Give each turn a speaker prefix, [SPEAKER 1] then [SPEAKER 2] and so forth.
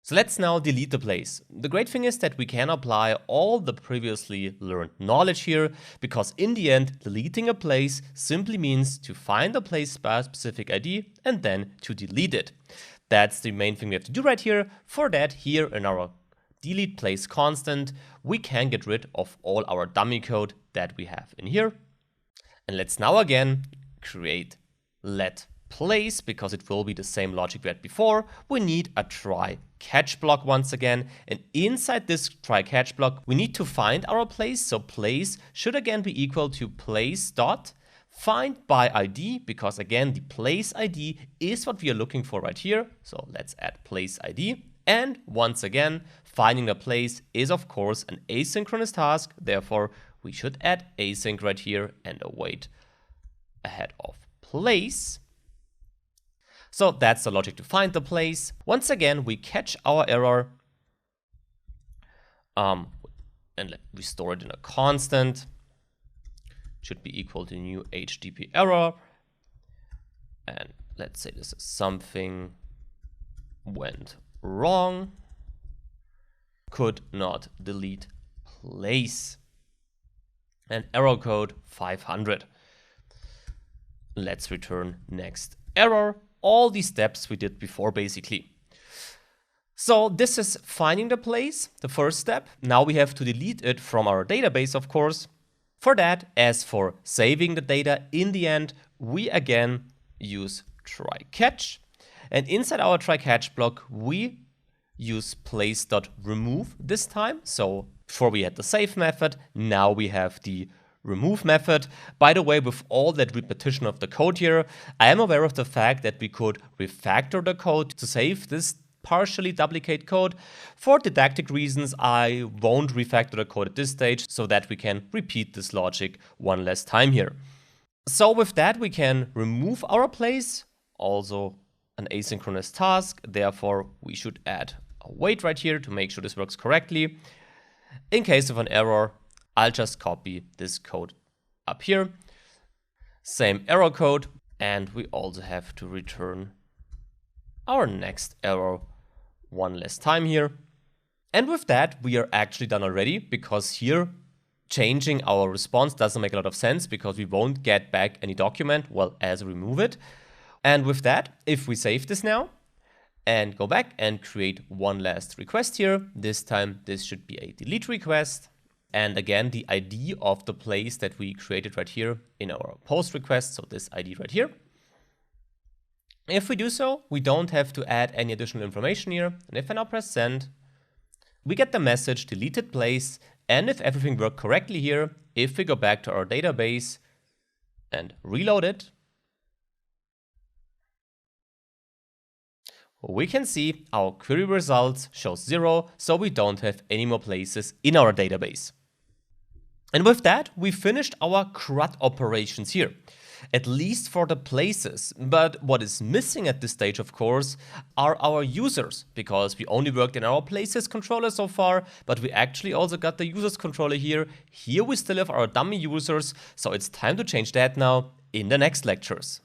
[SPEAKER 1] So let's now delete the place. The great thing is that we can apply all the previously learned knowledge here, because in the end, deleting a place simply means to find a place by a specific ID and then to delete it. That's the main thing we have to do right here. For that, here in our delete place constant, we can get rid of all our dummy code that we have in here. And let's now again create let place, because it will be the same logic we had before. We need a try catch block once again, and inside this try catch block we need to find our place. So place should again be equal to place dot find by ID, because again the place ID is what we are looking for right here. So let's add place ID, and once again finding a place is of course an asynchronous task, therefore we should add async right here and await ahead of place. So that's the logic to find the place. Once again, we catch our error and we store it in a constant. Should be equal to new HTTP error. And let's say this is something went wrong. Could not delete place. And error code 500. Let's return next error. All these steps we did before basically. So this is finding the place, the first step. Now we have to delete it from our database, of course. For that, as for saving the data, in the end, we again use try catch. And inside our try catch block, we use place.remove this time. So before we had the save method, now we have the remove method. By the way, with all that repetition of the code here, I am aware of the fact that we could refactor the code to save this partially duplicate code. For didactic reasons, I won't refactor the code at this stage so that we can repeat this logic one last time here. So with that, we can remove our place, also an asynchronous task. Therefore, we should add a wait right here to make sure this works correctly. In case of an error, I'll just copy this code up here. Same error code, and we also have to return our next error one last time here. And with that, we are actually done already, because here changing our response doesn't make a lot of sense because we won't get back any document, well, as we remove it. And with that, if we save this now and go back and create one last request here, this time this should be a delete request. And again, the ID of the place that we created right here in our post request, so this ID right here. If we do so, we don't have to add any additional information here. And if I now press send, we get the message deleted place. And if everything worked correctly here, if we go back to our database and reload it, we can see our query results shows 0, so we don't have any more places in our database. And with that, we finished our CRUD operations here, at least for the places. But what is missing at this stage, of course, are our users, because we only worked in our places controller so far, but we actually also got the users controller here. Here we still have our dummy users, so it's time to change that now in the next lectures.